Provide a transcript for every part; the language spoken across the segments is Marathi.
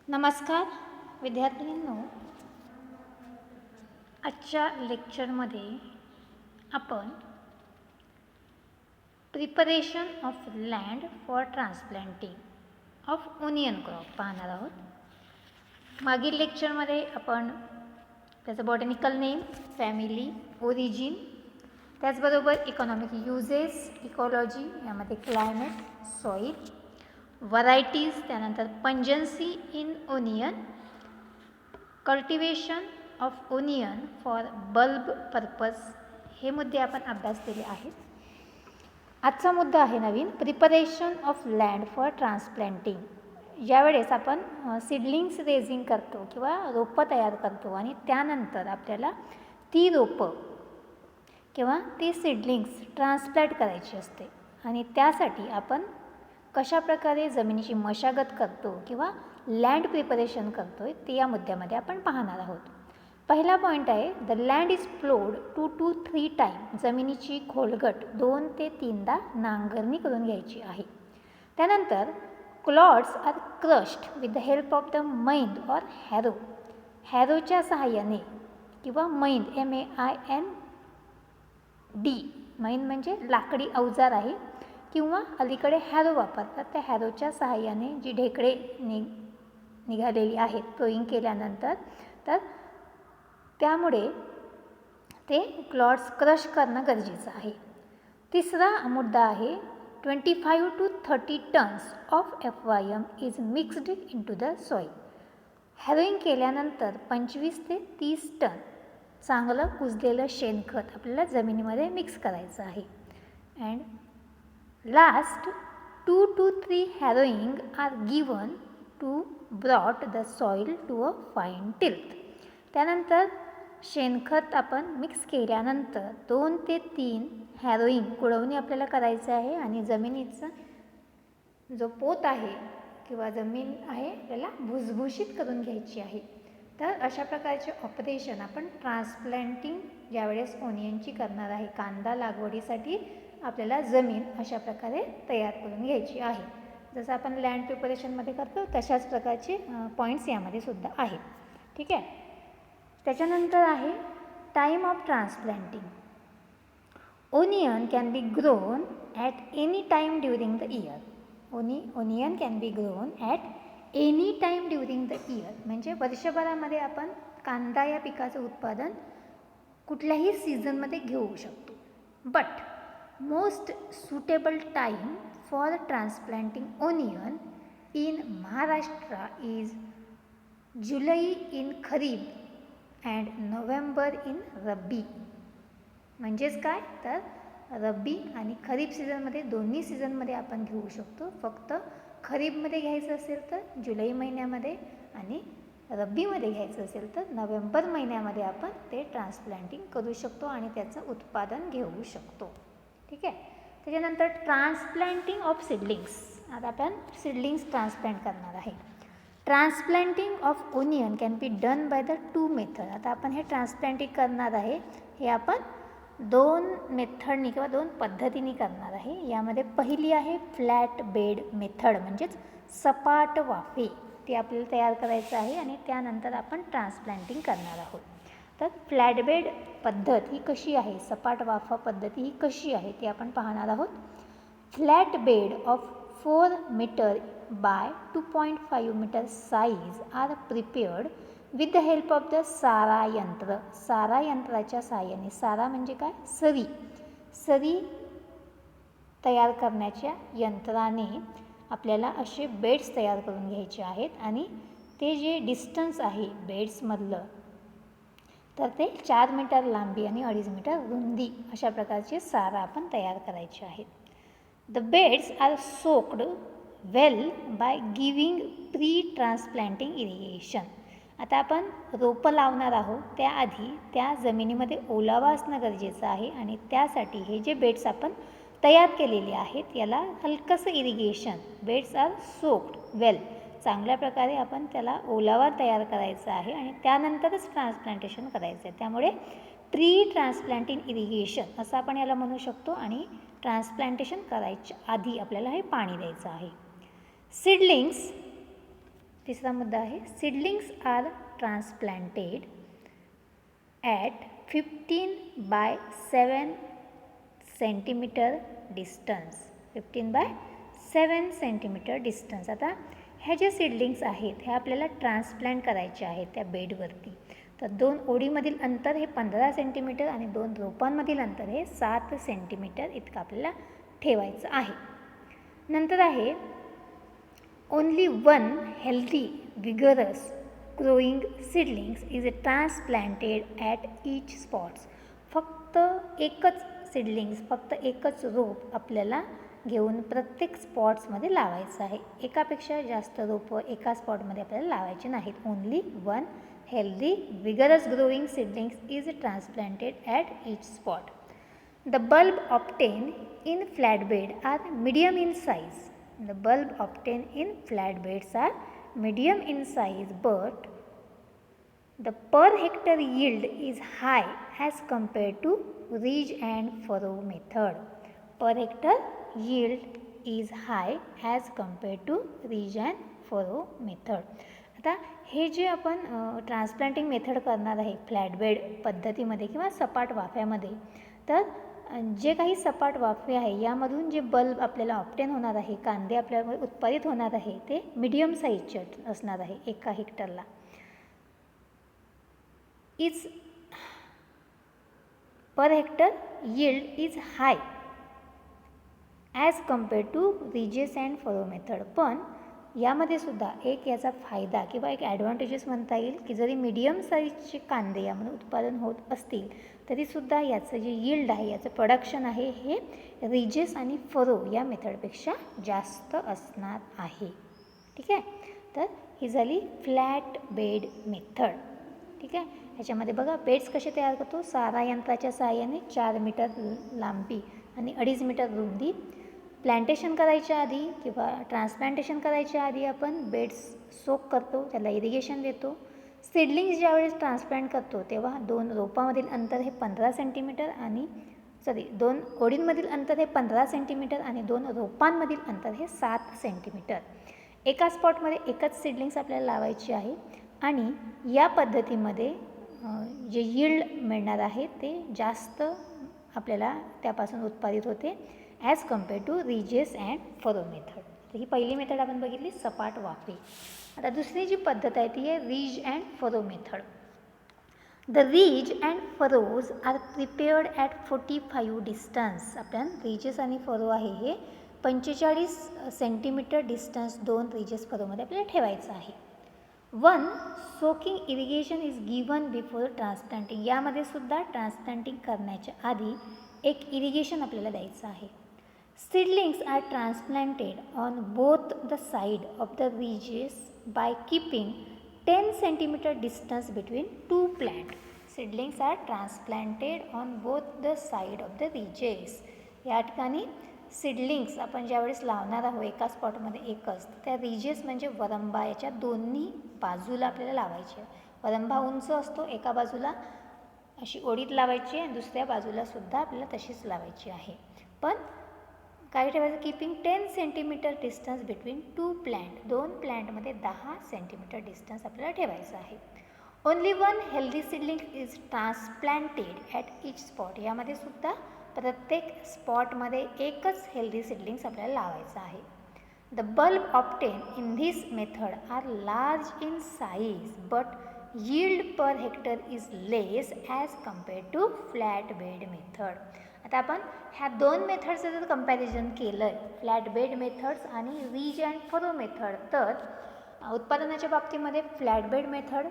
नमस्कार विद्यार्थ्यांनो, आजच्या लेक्चरमध्ये आपण preparation of land for transplanting of onion crop पाहणार आहोत. मागील लेक्चरमध्ये आपण त्याचं बॉटॅनिकल नेम, फॅमिली, ओरिजिन, त्याचबरोबर इकॉनॉमिक युजेस, इकॉलॉजी, यामध्ये क्लायमेट, सॉईल, व्हरायटीज, त्यानंतर pungency in onion, cultivation of onion for bulb purpose, हे मुद्दे आपण अभ्यासलेले आहेत. आजचा मुद्दा आहे नवीन, preparation of land for transplanting. ज्यावेळेस आपण सीडलिंग्स रेझिंग करतो किंवा रोपं तयार करतो आणि त्यानंतर आपल्याला ती रोपं किंवा ती सीडलिंग्स ट्रान्सप्लांट करायची असते आणि त्यासाठी आपण कशाप्रकारे जमिनीची मशागत करतो किंवा लँड प्रिपरेशन करतो आहे ते या मुद्द्यामध्ये आपण पाहणार आहोत. पहिला पॉईंट आहे, the land is प्लोड 2 to 3 time. जमिनीची खोलगट 2 ते 3दा नांगरणी करून घ्यायची आहे. त्यानंतर clods are crushed with the help of the मैंद और हॅरो. हॅरोच्या सहाय्याने किंवा मैंद, MAIND, मैंद म्हणजे लाकडी अवजार आहे किंवा अलीकडे हॅरो वापरतात. त्या हॅरोच्या सहाय्याने जी ढेकळे निघालेली आहेत प्लोईंग केल्यानंतर, तर त्यामुळे ते क्लॉड्स क्रश करणं गरजेचं आहे. तिसरा मुद्दा आहे, 25 to 30 tons of FYM is mixed into the soil. Harrowing केल्यानंतर 25 ते 30 टन चांगलं कुजलेलं शेणखत आपल्याला जमिनीमध्ये मिक्स करायचं आहे. And last 2 to 3 harrowing are given to brought the soil to a fine tilth. त्यानंतर शेणखत आपण मिक्स केल्यानंतर 2 ते 3 हॅरोईंग, कुळवणी आपल्याला करायचं आहे आणि जमिनीचा जो पोत आहे किंवा जमीन आहे आपल्याला भुसभुशीत करून घ्यायची आहे. तर अशा प्रकारचे ऑपरेशन आपण ट्रान्सप्लांटिंग ज्यावेळेस ओनियनची करणार आहे, कांदा लागवडीसाठी आपल्याला जमीन अशा प्रकारे तयार करून घ्यायची आहे. जसं आपण लँड प्रिपरेशनमध्ये करतो तशाच प्रकारचे पॉईंट्स यामध्ये सुद्धा आहेत. ठीक आहे. त्याच्यानंतर आहे time of transplanting. Onion can B grown at any time during the year. Onion can B grown at any time during the year, म्हणजे वर्षभरामध्ये आपण कांदा या पिकाचं उत्पादन कुठल्याही सीझनमध्ये घेऊ शकतो. But most suitable time for transplanting onion in Maharashtra is July in kharif and November in rabi. म्हणजेच काय, तर रब्बी आणि खरीप सीझनमध्ये दोन्ही सीझनमध्ये आपण घेऊ शकतो. फक्त खरीपमध्ये घ्यायचं असेल तर जुलै महिन्यामध्ये आणि रब्बीमध्ये घ्यायचं असेल तर नोव्हेंबर महिन्यामध्ये आपण ते ट्रान्सप्लांटिंग करू शकतो आणि त्याचं उत्पादन घेऊ शकतो. ठीक आहे. त्याच्यानंतर ट्रान्सप्लांटिंग ऑफ सीडलिंग्स. आता आपण सीडलिंग्स ट्रान्सप्लांट करणार आहे. Transplanting of onion can be done by the 2 method. आता आपण हे ट्रान्सप्लांटिंग करणार आहे, हे आपण 2 मेथडनी किंवा 2 पद्धतीने करणार आहे. यामध्ये पहिली आहे फ्लॅट बेड मेथड, म्हणजेच सपाट वाफे. ती आपल्याला तयार करायचं आहे आणि त्यानंतर आपण ट्रान्सप्लांटिंग करणार आहोत. तर फ्लॅट बेड पद्धत ही कशी आहे, सपाट वाफा पद्धती ही कशी आहे ते आपण पाहणार आहोत. Flat bed of 4 metre by 2.5 metre size are prepared with the help of the sara yantra. सारा यंत्राच्या सहाय्याने, सारा म्हणजे काय, सरी, सरी तयार करण्याच्या यंत्राने आपल्याला असे बेड्स तयार करून घ्यायचे आहेत आणि ते जे डिस्टन्स आहे बेड्समधलं, तर ते 4 मीटर लांबी आणि 2.5 मीटर रुंदी अशा प्रकारचे सारा आपण तयार करायचे आहेत. The beds are soaked well by giving pre transplanting irrigation. आता आपण रोपं लावणार आहोत त्याआधी त्या जमिनीमध्ये ओलावा असणं गरजेचं आहे आणि त्यासाठी हे जे बेड्स आपण तयार केलेले आहेत याला हलकंसं इरिगेशन, बेड्स आर सोक्ड वेल, चांगल्या प्रकारे आपण त्याला ओलावा तयार करायचा आहे आणि त्यानंतरच ट्रान्सप्लांटेशन करायचं आहे. त्यामुळे प्री ट्रान्सप्लांटिंग इरिगेशन असं आपण याला म्हणू शकतो आणि ट्रान्सप्लांटेशन करायच्या आधी आपल्याला हे पाणी द्यायचं आहे. सीडलिंग्स तिसरा मुद्दा आहे seedlings are transplanted at 15/7 centimetre distance. 15/7 centimetre distance. आता ह्या ज्या सीडलिंग्स आहेत ह्या आपल्याला ट्रान्सप्लांट करायच्या आहेत त्या बेडवरती. तर 2 ओळीमधील अंतर हे 15 सेंटीमीटर आणि 2 रोपांमधील अंतर हे 7 सेंटीमीटर इतकं आपल्याला ठेवायचं आहे. नंतर आहे only one healthy vigorous growing seedlings is transplanted at each spots. फक्त एकच सीडलिंग्स, फक्त एकच रोप आपल्याला घेऊन प्रत्येक स्पॉट्समध्ये लावायचं आहे. एकापेक्षा जास्त रोपं एका स्पॉटमध्ये आपल्याला लावायची नाहीत. Only one healthy vigorous growing seedlings is transplanted at each spot. The bulb obtained in flatbed are medium in size. The bulb obtained in flatbeds are medium in size, but the per hectare yield is high as compared to ridge and furrow method. Per hectare yield is high as compared to ridge and furrow method. आता हे जे आपण ट्रान्सप्लांटिंग मेथड करणार आहे फ्लॅटबेड पद्धतीमध्ये किंवा सपाट वाफ्यामध्ये, तर जे काही सपाट वाफे आहे यामधून जे बल्ब आपल्याला ऑप्टेन होणार आहे, कांदे आपल्याला उत्पादित होणार आहे, ते मीडियम साईजचे असणार आहे. 1 हेक्टरला is per hectare yield is high as compared to ridges and furrow method. पण यामध्ये सुद्धा एक याचा फायदा किंवा एक ॲडव्हान्टेजेस म्हणता येईल की जरी मीडियम साईजचे कांदे यामध्ये उत्पादन होत असतील तरीसुद्धा याचं जे यील्ड आहे, याचं प्रोडक्शन आहे, हे रिजेस आणि फरो या मेथडपेक्षा जास्त असणार आहे. ठीक आहे. तर ही झाली फ्लॅट बेड मेथड. ठीक आहे. ह्याच्यामध्ये बघा बेड्स कसे तयार करतो. सारा यंत्राच्या सहाय्याने 4 मीटर लांबी आणि 2.5 मीटर रुंदी. प्लांटेशन करायच्या आधी किंवा ट्रान्सप्लांटेशन करायच्या आधी आपण बेड्स सोक करतो, त्याला इरिगेशन देतो. सीडलिंग्स ज्यावेळेस ट्रान्सप्लांट करतो तेव्हा 2 रोपामधील अंतर हे 15 सेंटीमीटर आणि 2 ओळींमधील अंतर हे 15 सेंटीमीटर आणि 2 रोपांमधील अंतर हे 7 सेंटीमीटर. एका स्पॉटमध्ये एकच सीडलिंग्स आपल्याला लावायची आहे आणि या पद्धतीमध्ये जे यील्ड मिळणार आहे ते जास्त आपल्याला त्यापासून उत्पादित होते as compared to ridges and furrow method. तर ही पहिली मेथड आपण बघितली, सपाट वाफे. आता दुसरी जी पद्धत आहे ती आहे ridge and furrow method. The ridge and furrows are prepared at 45 distance. आपण रिजेस आणि फरो आहे हे 45 सेंटीमीटर डिस्टन्स 2 रिजेस फरोमध्ये आपल्याला ठेवायचं आहे. 1 soaking irrigation is given before transplanting. यामध्ये सुद्धा ट्रान्सप्लांटिंग करण्याच्या आधी एक इरिगेशन आपल्याला द्यायचं आहे. Seedlings are transplanted on both the side of the ridges by keeping 10 cm distance between 2 plants. Seedlings are transplanted on both the side of the ridges. या ठिकाणी सीडलिंग्स आपण ज्यावेळेस लावणार आहोत एका स्पॉटमध्ये एकच, त्या रिजेस म्हणजे वरंबा याच्या दोन्ही बाजूला आपल्याला लावायचे. वरंबा उंच असतो, एका बाजूला अशी ओढीत लावायची आणि दुसऱ्या बाजूला सुद्धा आपल्याला तशीच लावायची आहे. पण काय ठेवायचं, keeping 10 centimetre distance between 2 plant. 2 प्लॅन्टमध्ये 10 सेंटीमीटर डिस्टन्स आपल्याला ठेवायचं आहे. Only 1 healthy seedling is transplanted at each spot. यामध्ये सुद्धा प्रत्येक स्पॉटमध्ये एकच हेल्दी सीडलिंग्स आपल्याला लावायचं आहे. The bulb obtained in this method are large in size but yield per hectare is less as compared to flat bed method. आता आपण ह्या 2 मेथड्सचं जर कंपॅरिझन केलं आहे, फ्लॅट बेड मेथड्स आणि रिज अँड फरो मेथड, तर उत्पादनाच्या बाबतीमध्ये फ्लॅट बेड मेथड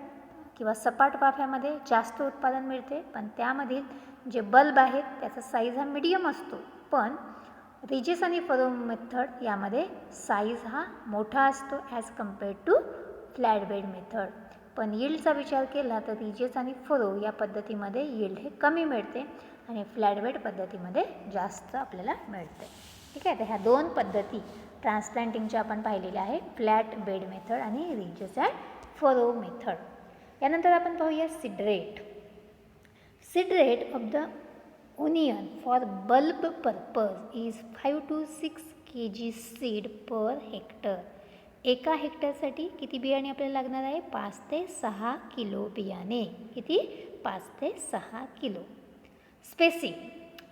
किंवा सपाट वाफ्यामध्ये जास्त उत्पादन मिळते, पण त्यामधील जे बल्ब आहेत त्याचा साईज हा मीडियम असतो. पण रिजेस आणि फरो मेथड यामध्ये साईज हा मोठा असतो as compared to flat bed method. पण यील्डचा विचार केला तर रिजेस आणि फरो या पद्धतीमध्ये यील्ड हे कमी मिळते आणि फ्लॅट बेड पद्धतीमध्ये जास्त आपल्याला मिळते. ठीक आहे. तर ह्या 2 पद्धती ट्रान्सप्लांटिंगच्या आपण पाहिलेल्या आहे, फ्लॅट बेड मेथड आणि रिजेस अँड फरो मेथड. यानंतर आपण पाहूया seed rate. Seed rate of the onion for bulb purpose is 5 to 6 kg seed per hectare. एका हेक्टरसाठी किती बियाणे आपल्याला लागणार आहे? 5 ते 6 किलो बियाणे. किती? 5 ते 6 किलो. स्पेसिंग,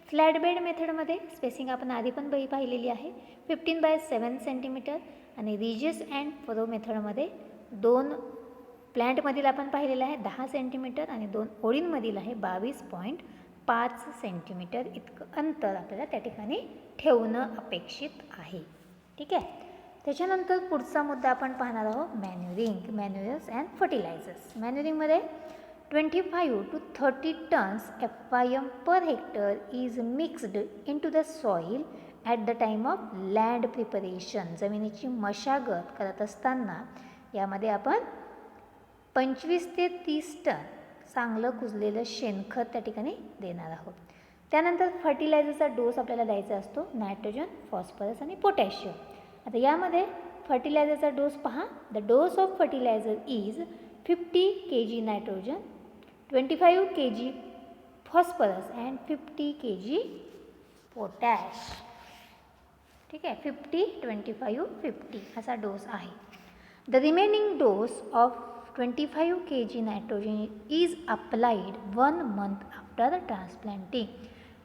फ्लॅट बेड मेथडमध्ये स्पेसिंग आपण आधी पण पाहिलेली आहे, 15/7 सेंटीमीटर. आणि रिजेस अँड फरो मेथडमध्ये 2 प्लॅन्टमधील आपण पाहिलेलं आहे 10 सेंटीमीटर आणि 2 ओळींमधील आहे 22.5 सेंटीमीटर इतकं अंतर आपल्याला त्या ठिकाणी ठेवणं अपेक्षित आहे. ठीक आहे. त्याच्यानंतर पुढचा मुद्दा आपण पाहणार आहोत मॅन्युरिंग, मॅन्युअर्स अँड फर्टिलायझर्स. मॅन्युरिंगमध्ये 25 to 30 tons FIM per hectare is mixed into the soil at the time of land preparation. जमिनीची मशागत करत असताना यामध्ये आपण 25 ते 30 टन चांगलं कुजलेलं शेणखत त्या ठिकाणी देणार आहोत. त्यानंतर फर्टिलायझरचा डोस आपल्याला द्यायचा असतो नायट्रोजन, फॉस्फरस आणि पोटॅशियम. आता यामध्ये फर्टिलायझरचा डोस पहा. The dose of fertiliser is 50 kg nitrogen, 25 kg phosphorus and 50 kg potash. ठीक आहे. 50, 25, 50 असा डोस आहे. The remaining dose of 25 kg nitrogen is applied 1 month after transplanting.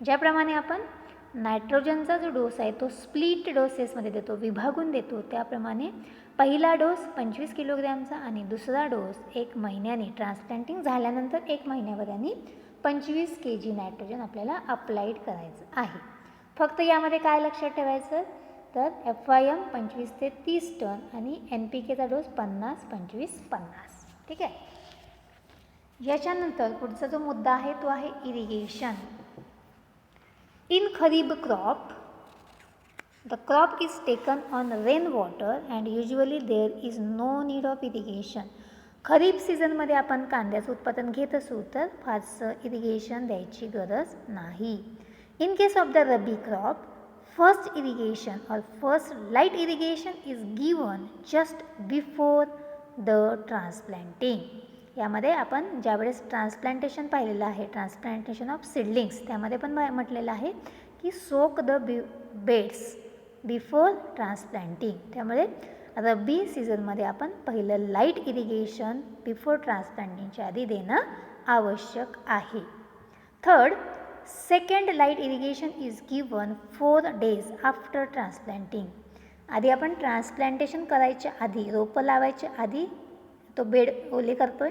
ज्याप्रमाणे आपण नायट्रोजनचा जो डोस आहे तो स्प्लिट डोसेसमध्ये देतो, विभागून देतो, त्याप्रमाणे पहिला डोस 25 किलोग्रॅमचा आणि दुसरा डोस 1 महिन्याने ट्रान्सप्लांटिंग झाल्यानंतर 1 महिन्याभराने 25 kg नायट्रोजन आपल्याला अप्लाइड करायचं आहे. फक्त यामध्ये काय लक्षात ठेवायचं तर FIM 25 ते 30 टन आणि NPKचा डोस 50, 25, 50. ठीक आहे. याच्यानंतर पुढचा जो मुद्दा आहे तो आहे irrigation. In kharif crop the crop is taken on rainwater and usually there is no need of irrigation. खरीप सीझनमध्ये आपण कांद्याचं उत्पादन घेत असू तर फारसं इरिगेशन द्यायची गरज नाही. In case of the rabi crop first irrigation और first light irrigation is given just before the transplanting. यामध्ये आपण ज्यावेळेस ट्रान्सप्लांटेशन पाहिलेलं आहे, ट्रान्सप्लांटेशन ऑफ सीडलिंग्स, त्यामध्ये पण म्हटलेलं आहे की soak the beds before transplanting. त्यामुळे रब्बी सीझनमध्ये आपण पहिलं लाईट इरिगेशन बिफोर ट्रान्सप्लांटिंगच्या आधी देणं आवश्यक आहे. Third, second light irrigation is given 4 days after transplanting. आधी आपण ट्रान्सप्लांटेशन करायच्या आधी, रोपं लावायच्या आधी तो बेड ओले करतोय,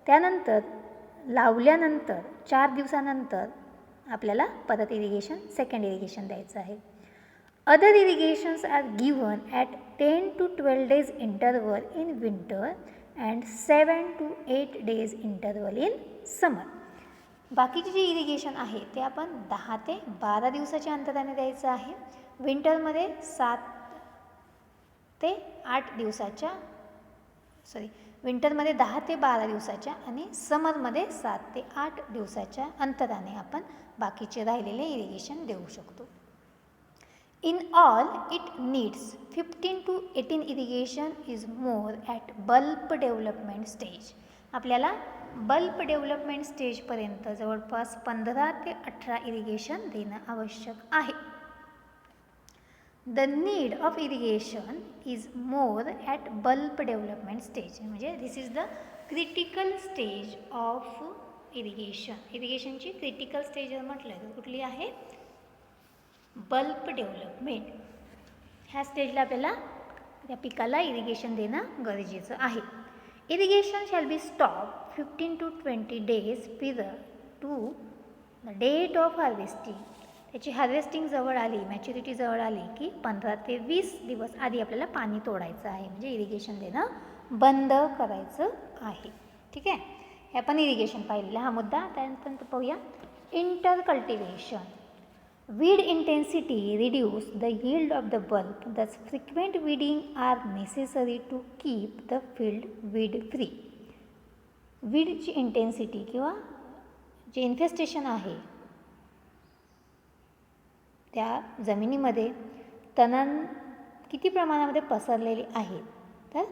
त्यानंतर लावल्यानंतर 4 दिवसानंतर आपल्याला परत इरिगेशन, सेकंड इरिगेशन द्यायचं आहे. Other irrigations are given at 10 to 12 days interval in winter and 7 to 8 days interval in summer. बाकीचे जे इरिगेशन आहे ते आपण 10 ते 12 दिवसाच्या अंतराने द्यायचं आहे. विंटरमध्ये 7 ते 8 दिवसाच्या विंटरमध्ये 10 ते 12 दिवसाच्या आणि समरमध्ये 7 ते 8 दिवसाच्या अंतराने आपण बाकीचे राहिलेले इरिगेशन देऊ शकतो. In all it needs 15 to 18 irrigation is more at bulb development stage. आपल्याला बल्ब डेव्हलपमेंट स्टेजपर्यंत जवळपास 15 ते 18 इरिगेशन देणं आवश्यक आहे. The need of irrigation is more at bulb development stage. म्हणजे this is the critical stage of irrigation. इरिगेशनची क्रिटिकल स्टेज जर म्हटलं तर कुठली आहे? Bulb development. ह्या स्टेजला आपल्याला त्या पिकाला इरिगेशन देणं गरजेचं आहे. Irrigation shall be stop 15 to 20 days prior to the date of harvesting. त्याची हार्वेस्टिंग जवळ आली, मॅच्युरिटी जवळ आली की 15 ते 20 दिवस आधी आपल्याला पाणी तोडायचं आहे, म्हणजे इरिगेशन देणं बंद करायचं आहे. ठीक आहे. हे आपण इरिगेशन पाहिलेलं हा मुद्दा. त्यानंतर पाहूया inter cultivation. Weed intensity reduce the yield of the bulb, thus frequent weeding are necessary to keep the field weed free. वीडची इंटेन्सिटी किंवा जे इन्फेस्टेशन आहे त्या जमिनीमध्ये तण किती प्रमाणामध्ये पसरलेले आहे, तर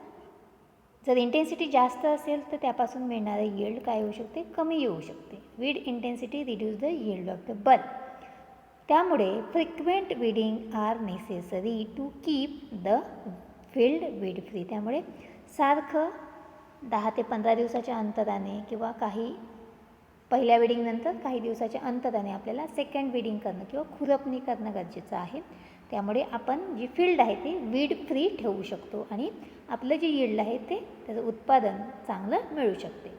जर इंटेन्सिटी जास्त असेल तर त्यापासून मिळणारे यील्ड काय होऊ शकते? कमी येऊ शकते. Weed intensity reduce the yield of the bulb. त्यामुळे frequent weeding are necessary to keep the field weed free. त्यामुळे सारखं 10 ते 15 दिवसाच्या अंतराने किंवा काही पहिल्या विडिंगनंतर काही दिवसाच्या अंतराने आपल्याला सेकंड विडिंग करणं किंवा खुरपणी करणं गरजेचं आहे. त्यामुळे आपण जी फील्ड आहे ती वीड फ्री ठेवू शकतो आणि आपलं जे यील्ड आहे ते त्याचं उत्पादन चांगलं मिळू शकते.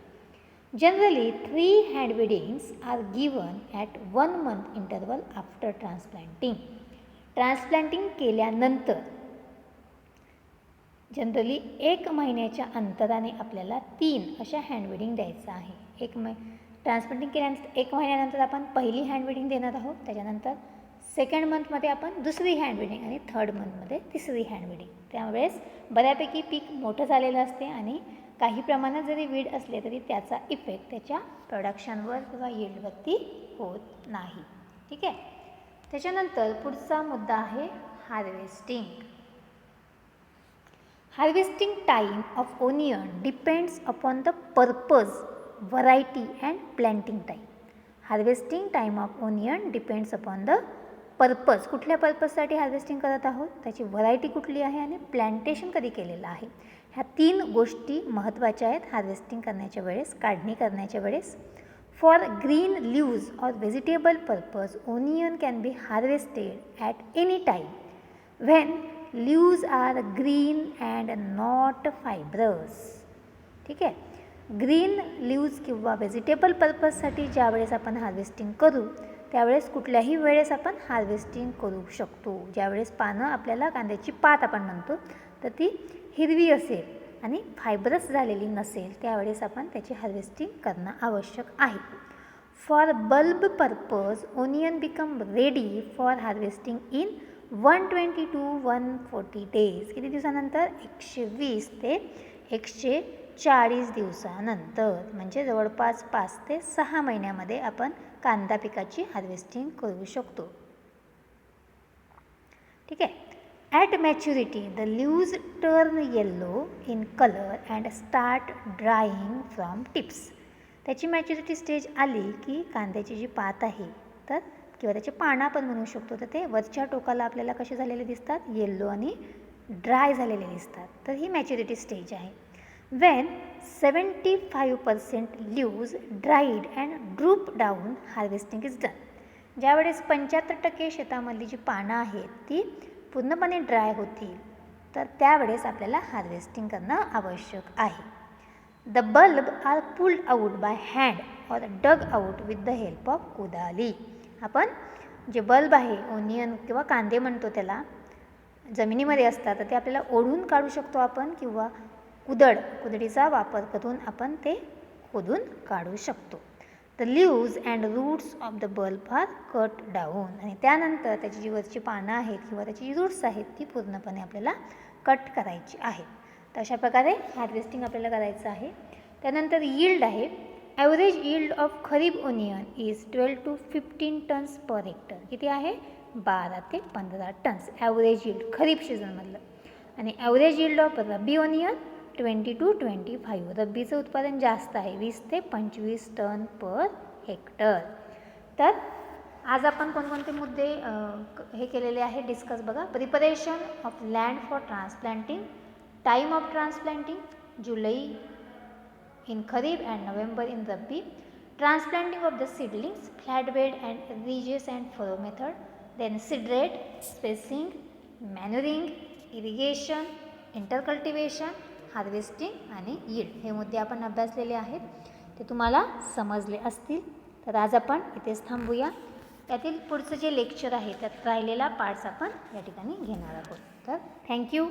Generally 3 hand weedings are given at 1 month interval after transplanting. Transplanting केल्यानंतर जनरली 1 महिन्याच्या अंतराने आपल्याला 3 अशा हँड विडिंग द्यायचं आहे. ट्रान्सप्लांटिंग केल्यानंतर 1 महिन्यानंतर आपण पहिली हँड विडिंग देणार आहोत. त्याच्यानंतर सेकंड मंथमध्ये आपण दुसरी हँड विडिंग आणि थर्ड मंथमध्ये तिसरी हँड विडिंग. त्यावेळेस बऱ्यापैकी पीक मोठं झालेलं असते आणि काही प्रमाणात जरी वीड असले तरी त्याचा इफेक्ट त्याच्या प्रोडक्शनवर किंवा यील्डवरती होत नाही. ठीक आहे. त्याच्यानंतर पुढचा मुद्दा आहे harvesting. Harvesting time of onion depends upon the purpose, variety and planting time. Harvesting time of onion depends upon the purpose, कुठल्या पर्पजसाठी हार्वेस्टिंग करत आहोत, त्याची व्हरायटी कुठली आहे आणि प्लॅन्टेशन कधी केलेलं आहे. ह्या 3 गोष्टी महत्त्वाच्या आहेत हार्वेस्टिंग करण्याच्या वेळेस, काढणी करण्याच्या वेळेस. For green leaves or vegetable purpose onion can be harvested at any time when leaves are green and not fibrous. ठीक आहे. ग्रीन लीव्ज किंवा व्हेजिटेबल पर्पजसाठी ज्यावेळेस आपण हार्वेस्टिंग करू त्यावेळेस कुठल्याही वेळेस आपण हार्वेस्टिंग करू शकतो. ज्यावेळेस पानं आपल्याला कांद्याची पात आपण म्हणतो तर ती हिरवी असेल आणि फायब्रस झालेली नसेल त्यावेळेस आपण त्याची हार्वेस्टिंग करणं आवश्यक आहे. For bulb purpose onion become ready for harvesting in 120 to 140 days. किती दिवसानंतर? 120 ते 140 दिवसानंतर, म्हणजे जवळपास 5 ते 6 महिन्यामध्ये आपण कांदा पिकाची हार्वेस्टिंग करू शकतो. ठीक आहे. At maturity the leaves turn yellow in colour and start drawing from tips. त्याची मॅच्युरिटी स्टेज आली की कांद्याची जी पात आहे तर किंवा त्याचे पानं आपण म्हणू शकतो तर ते वरच्या टोकाला आपल्याला कसे झालेले दिसतात? येल्लो आणि ड्राय झालेले दिसतात. तर ही मॅच्युरिटी स्टेज आहे. When 75% leaves dried and droop down, harvesting is done. ज्यावेळेस 75% शेतामधली जी पानं आहेत ती पूर्णपणे ड्राय होतील तर त्यावेळेस आपल्याला हार्वेस्टिंग करणं आवश्यक आहे. The bulb are pulled out by hand or dug out with the help of कुदाली. आपण जे बल्ब आहे, ओनियन किंवा कांदे म्हणतो त्याला, जमिनीमध्ये असतात तर ते आपल्याला ओढून काढू शकतो आपण किंवा कुदळीचा वापर करून आपण ते खोदून काढू शकतो. The leaves and roots of the bulb are cut down. आणि त्यानंतर त्याची जी वरची पानं आहेत किंवा त्याची जी रूट्स आहेत ती पूर्णपणे आपल्याला कट करायची आहेत. तर अशा प्रकारे हार्वेस्टिंग आपल्याला करायचं आहे. त्यानंतर यील्ड आहे. Average yield of kharif onion is 12 to 15 tons per hectare. किती आहे? 12 ते 15 टन्स ॲव्हरेज यील्ड खरीप सीझनमधलं. आणि average yield of rabi onion 20 to 25. रब्बीचं उत्पादन जास्त आहे, 20 ते 25 टन पर हेक्टर. तर आज आपण कोणकोणते मुद्दे हे केलेले आहे डिस्कस बघा. Preparation of land for transplanting, time of transplanting, July in kharif and November in rabi, transplanting of the seedlings, flat bed and ridges and furrow method, then seed rate, spacing, manuring, irrigation, intercultivation, harvesting आणि यील्ड हे मुद्दे आपण अभ्यासलेले आहेत. ते तुम्हाला समजले असतील. तर आज आपण इथेच थांबूया. त्यातील पुढचं जे लेक्चर आहे त्यात राहिलेला पार्ट्स आपण या ठिकाणी घेणार आहोत. तर थँक्यू.